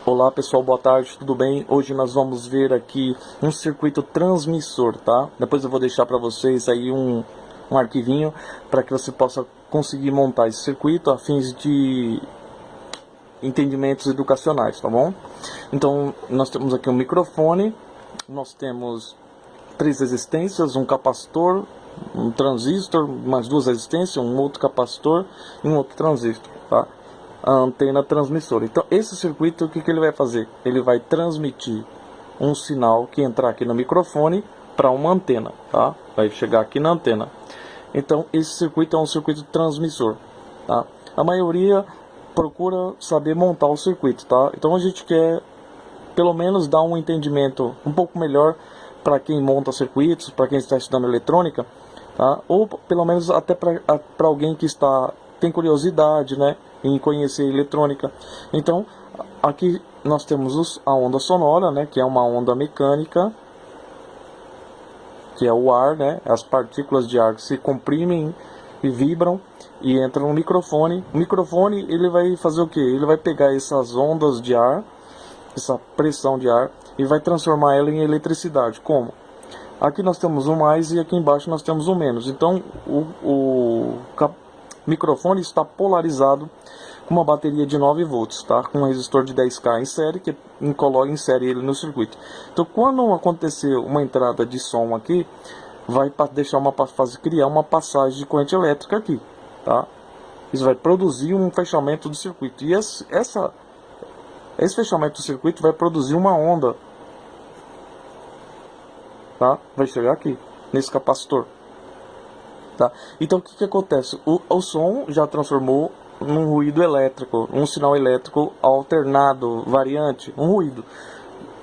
Olá pessoal, boa tarde, tudo bem? Hoje nós vamos ver aqui um circuito transmissor, tá? Depois eu vou deixar para vocês aí um arquivinho para que você possa conseguir montar esse circuito a fins de entendimentos educacionais, tá bom? Então nós temos aqui um microfone, nós temos 3 resistências, um capacitor, um transistor, mais 2 resistências, um outro capacitor e um outro transistor, tá? A antena transmissora. Então esse circuito, o que ele vai fazer? Ele vai transmitir um sinal que entrar aqui no microfone para uma antena, tá? Vai chegar aqui na antena. Então esse circuito é um circuito transmissor, tá? A maioria procura saber montar o circuito, tá? Então a gente quer pelo menos dar um entendimento um pouco melhor para quem monta circuitos, para quem está estudando eletrônica, tá? Ou pelo menos até para alguém que tem curiosidade, né, em conhecer eletrônica. Então aqui nós temos a onda sonora, né, que é uma onda mecânica, que é o ar, né, as partículas de ar que se comprimem e vibram e entram no microfone. O microfone ele vai fazer o que? Ele vai pegar essas ondas de ar, essa pressão de ar, e vai transformar ela em eletricidade. Como? Aqui nós temos um mais e aqui embaixo nós temos um menos. Então o microfone está polarizado com uma bateria de 9 volts, tá? Com um resistor de 10K em série, que insere ele no circuito. Então quando acontecer uma entrada de som aqui, vai criar uma passagem de corrente elétrica aqui, tá? Isso vai produzir um fechamento do circuito. E esse fechamento do circuito vai produzir uma onda, tá? Vai chegar aqui, nesse capacitor. Tá? Então o que acontece? O som já transformou num ruído elétrico, um sinal elétrico alternado, variante, um ruído.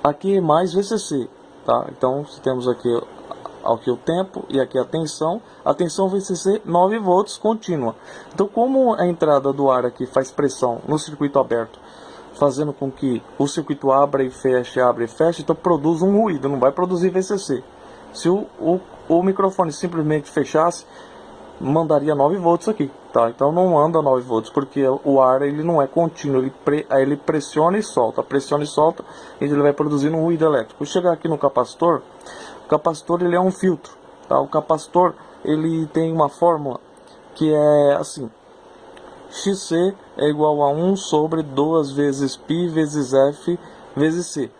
Aqui é mais VCC, tá? Então temos aqui o tempo e aqui a tensão. A tensão VCC 9 volts contínua. Então como a entrada do ar aqui faz pressão no circuito aberto, fazendo com que o circuito abra e feche, então produz um ruído, não vai produzir VCC. Se o microfone simplesmente fechasse, mandaria 9 volts aqui, tá? Então não anda 9 volts, porque o ar ele não é contínuo, ele pressiona e solta, e ele vai produzindo um ruído elétrico. Chegar aqui no capacitor, o capacitor ele é um filtro, tá? O capacitor ele tem uma fórmula que é assim: XC é igual a 1 sobre 2 vezes π vezes F vezes C.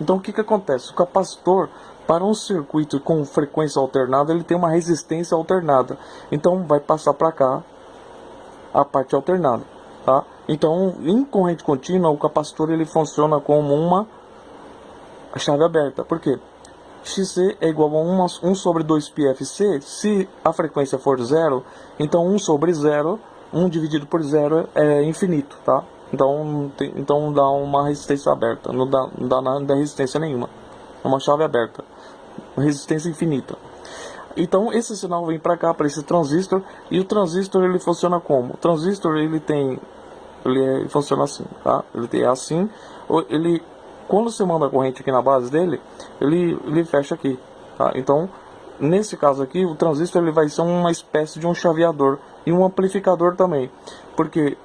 Então o que acontece? O capacitor, para um circuito com frequência alternada, ele tem uma resistência alternada. Então vai passar para cá a parte alternada, tá? Então em corrente contínua o capacitor ele funciona como uma chave aberta. Por quê? XC é igual a 1 sobre 2πfc. Se a frequência for zero, então 1 sobre 0, 1 dividido por 0 é infinito, tá? Então dá uma resistência aberta, não dá resistência nenhuma. É uma chave aberta, resistência infinita. Então esse sinal vem para cá, para esse transistor, e o transistor ele funciona como? O transistor ele funciona assim, tá? Ele é assim, quando você manda a corrente aqui na base dele, ele fecha aqui, tá? Então nesse caso aqui o transistor ele vai ser uma espécie de um chaveador e um amplificador também, porque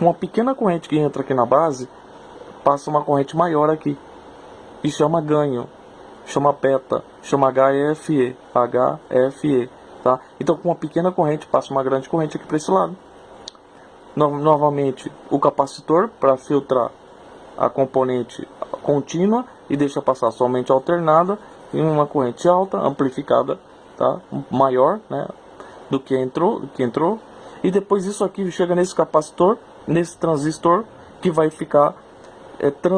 uma pequena corrente que entra aqui na base passa uma corrente maior aqui e chama ganho, chama beta, chama HFE, tá? Então com uma pequena corrente passa uma grande corrente aqui para esse lado. Novamente o capacitor para filtrar a componente contínua e deixa passar somente a alternada, em uma corrente alta, amplificada, tá? Maior, né, do que entrou. E depois isso aqui chega nesse capacitor, nesse transistor, que vai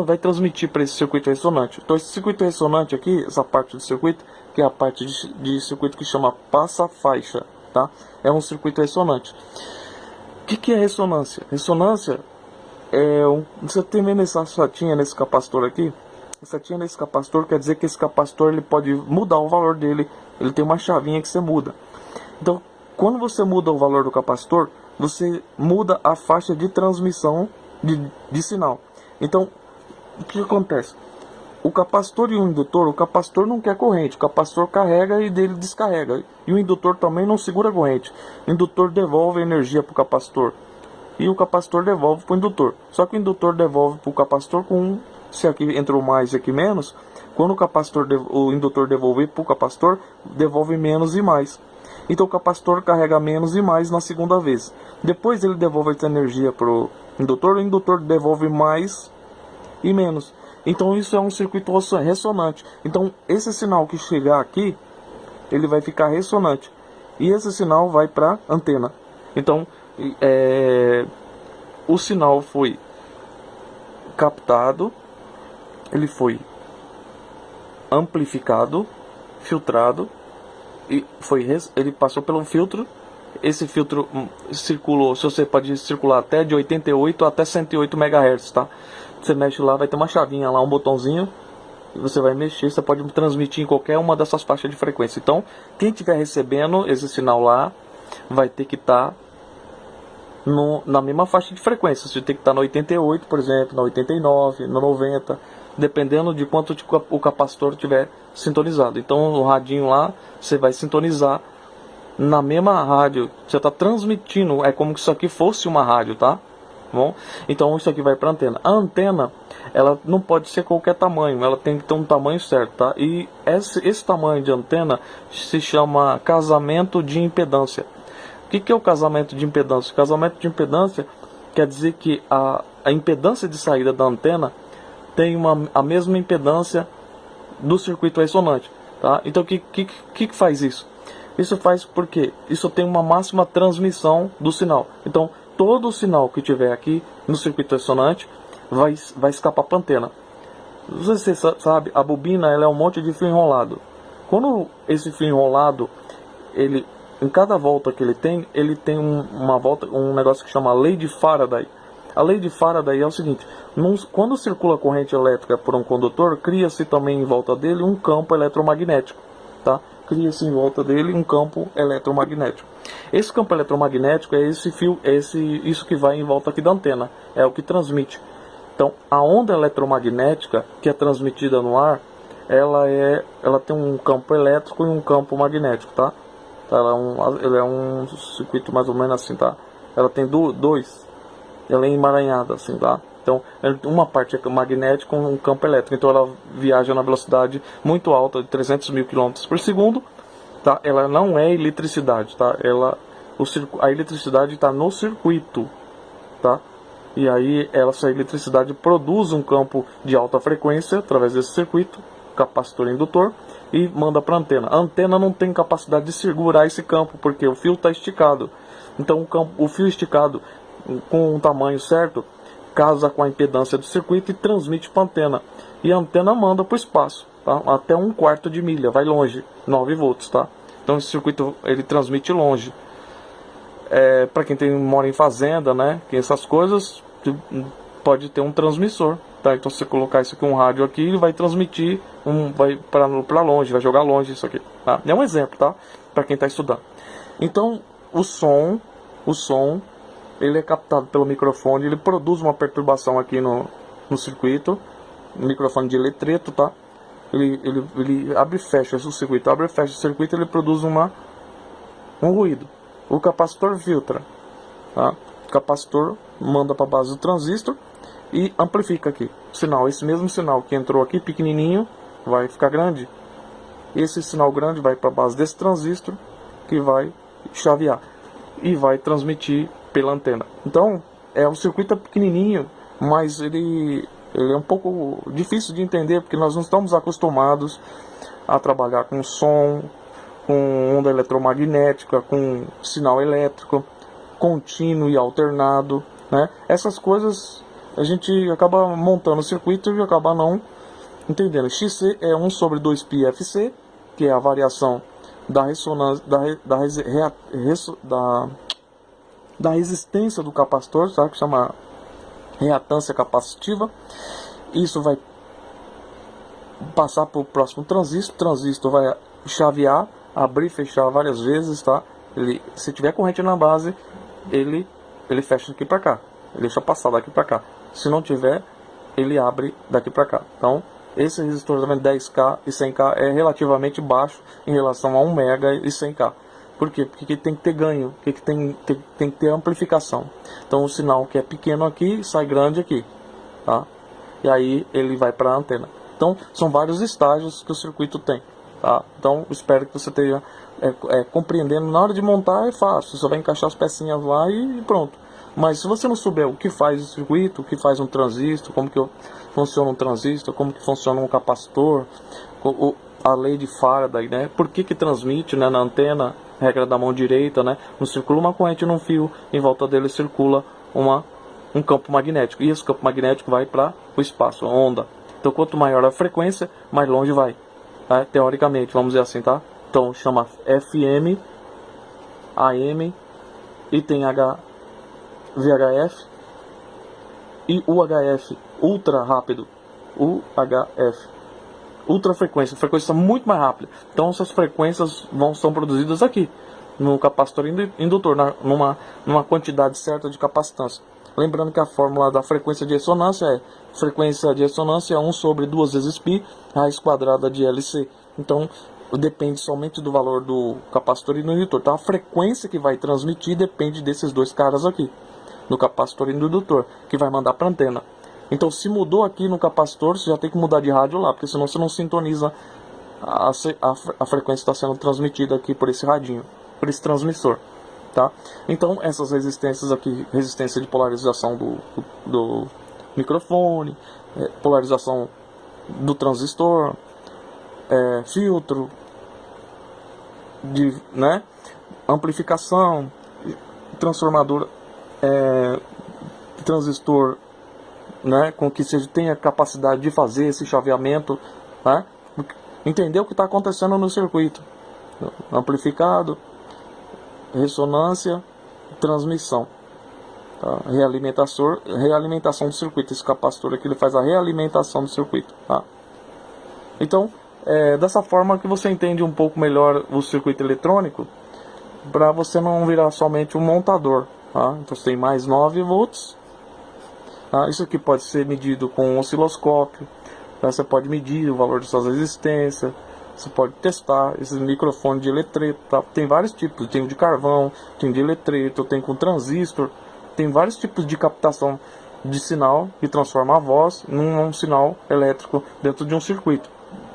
vai transmitir para esse circuito ressonante. Então esse circuito ressonante aqui, essa parte do circuito, que é a parte de circuito que chama passa-faixa, tá? É um circuito ressonante. O que é ressonância? Ressonância você tem vendo essa setinha nesse capacitor aqui? Essa setinha nesse capacitor quer dizer que esse capacitor ele pode mudar o valor dele. Ele tem uma chavinha que você muda. Então quando você muda o valor do capacitor, você muda a faixa de transmissão de sinal. Então o que acontece? O capacitor e o indutor, o capacitor não quer corrente, o capacitor carrega e dele descarrega. E o indutor também não segura a corrente. O indutor devolve a energia para o capacitor. e o capacitor devolve para o indutor. Só que o indutor devolve para o capacitor com se aqui entrou mais e aqui menos, quando o indutor devolver para o capacitor, devolve menos e mais. Então o capacitor carrega menos e mais na segunda vez. Depois ele devolve essa energia para o indutor devolve mais e menos. Então isso é um circuito ressonante. Então esse sinal que chegar aqui, ele vai ficar ressonante. E esse sinal vai para a antena. Então o sinal foi captado, ele foi amplificado, filtrado, e ele passou pelo filtro. Esse filtro circulou, se você pode circular até de 88 até 108 MHz, tá? Você mexe lá, vai ter uma chavinha lá, um botãozinho, e você vai mexer, você pode transmitir em qualquer uma dessas faixas de frequência. Então, quem estiver recebendo esse sinal lá, vai ter que estar na mesma faixa de frequência. Você tem que estar no 88, por exemplo, na 89, no 90, dependendo de quanto o capacitor tiver sintonizado. Então o radinho lá, você vai sintonizar na mesma rádio. Você está transmitindo, é como se isso aqui fosse uma rádio, tá? Bom, então isso aqui vai para a antena. A antena, ela não pode ser qualquer tamanho, ela tem que ter um tamanho certo, tá? E esse tamanho de antena se chama casamento de impedância. O que é o casamento de impedância? O casamento de impedância quer dizer que a impedância de saída da antena tem a mesma impedância do circuito ressonante, tá? Então o que faz isso? Isso faz porque isso tem uma máxima transmissão do sinal. Então todo o sinal que tiver aqui no circuito ressonante vai escapar para a antena. Você sabe, a bobina ela é um monte de fio enrolado. Quando esse fio enrolado, em cada volta que ele tem uma volta, um negócio que chama lei de Faraday. A lei de Faraday é o seguinte: quando circula corrente elétrica por um condutor, cria-se também em volta dele um campo eletromagnético, tá? Cria-se em volta dele um campo eletromagnético. Esse campo eletromagnético é isso que vai em volta aqui da antena, é o que transmite. Então, a onda eletromagnética que é transmitida no ar, ela tem um campo elétrico e um campo magnético, tá? Ela é um circuito mais ou menos assim, tá? Ela tem dois. Ela é emaranhada assim, tá? Então, uma parte é magnética com um campo elétrico. Então, ela viaja na velocidade muito alta, de 300 mil km por segundo, tá? Ela não é eletricidade, tá? A eletricidade está no circuito, tá? E aí, essa eletricidade produz um campo de alta frequência através desse circuito, capacitor e indutor, e manda para a antena. A antena não tem capacidade de segurar esse campo, porque o fio está esticado. Então, o fio esticado com um tamanho certo casa com a impedância do circuito e transmite para a antena. E a antena manda para o espaço, tá? Até 1/4 de milha, vai longe, 9 volts, tá? Então esse circuito ele transmite longe. Para quem mora em fazenda, né? Que essas coisas pode ter um transmissor, tá? Então se você colocar isso aqui, um rádio aqui, ele vai transmitir, vai para longe, vai jogar longe isso aqui, tá? É um exemplo, tá? Para quem está estudando. Então o som ele é captado pelo microfone, ele produz uma perturbação aqui no circuito, no microfone de eletreto, tá? Ele abre e fecha o circuito, ele produz um ruído. O capacitor filtra, tá? O capacitor manda para a base do transistor e amplifica aqui o sinal. Esse mesmo sinal que entrou aqui pequenininho vai ficar grande. Esse sinal grande vai para a base desse transistor que vai chavear e vai transmitir pela antena. Então, o circuito é pequenininho, mas ele é um pouco difícil de entender, porque nós não estamos acostumados a trabalhar com som, com onda eletromagnética, com sinal elétrico, contínuo e alternado, né? Essas coisas a gente acaba montando o circuito e acaba não entendendo. XC é 1/2πfc, que é a variação da ressonância, da resistência do capacitor, sabe? Que chama reatância capacitiva. Isso vai passar para o próximo transistor. O transistor vai chavear, abrir e fechar várias vezes, tá? Se tiver corrente na base, ele fecha daqui para cá, ele deixa passar daqui para cá. Se não tiver, ele abre daqui para cá. Então esse resistor também 10K e 100K é relativamente baixo em relação a 1 mega e 100K. Por quê? Porque tem que ter ganho, porque tem que ter amplificação. Então o sinal que é pequeno aqui sai grande aqui, tá? E aí ele vai para a antena. Então são vários estágios que o circuito tem, tá? Então espero que você esteja compreendendo. Na hora de montar é fácil, você só vai encaixar as pecinhas lá e pronto. Mas se você não souber o que faz o circuito, o que faz um transistor, como que funciona um transistor, como que funciona um capacitor, a lei de Faraday, né? Por que transmite, né, na antena, regra da mão direita, né? Não circula uma corrente num fio, em volta dele circula um campo magnético. E esse campo magnético vai para o espaço, a onda. Então quanto maior a frequência, mais longe vai, tá? Teoricamente, vamos dizer assim, tá? Então chama FM, AM, e tem VHF e UHF, ultra rápido, UHF. Ultra frequência, frequência muito mais rápida. Então essas frequências são produzidas aqui no capacitor indutor, numa quantidade certa de capacitância. Lembrando que a fórmula da frequência de ressonância é frequência de ressonância 1 sobre 2 vezes π raiz quadrada de LC. Então depende somente do valor do capacitor e do indutor. Então a frequência que vai transmitir depende desses dois caras aqui, no capacitor e no indutor, que vai mandar para a antena. Então se mudou aqui no capacitor, você já tem que mudar de rádio lá, porque senão você não sintoniza a frequência que está sendo transmitida aqui por esse radinho, por esse transmissor, tá? Então essas resistências aqui, resistência de polarização do microfone, polarização do transistor, filtro, né? Amplificação, transformador, transistor, né, com que você tenha capacidade de fazer esse chaveamento, né? Entender o que está acontecendo no circuito, amplificado, ressonância, transmissão, tá? Realimentação do circuito. Esse capacitor aqui ele faz a realimentação do circuito, tá? Então dessa forma que você entende um pouco melhor o circuito eletrônico, para você não virar somente um montador, tá? Então você tem mais 9 volts. Isso aqui pode ser medido com um osciloscópio, tá? Você pode medir o valor de suas resistências, você pode testar esses microfones de eletreto, tá? Tem vários tipos, tem de carvão, tem de eletreto, tem com transistor, tem vários tipos de captação de sinal que transforma a voz num sinal elétrico dentro de um circuito,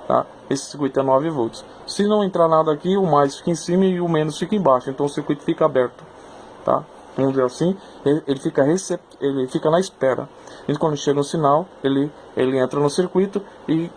tá? Esse circuito é 9 volts. Se não entrar nada aqui, o mais fica em cima e o menos fica embaixo, então o circuito fica aberto, tá? Vamos dizer assim, ele fica na espera. E quando chega um sinal, ele entra no circuito e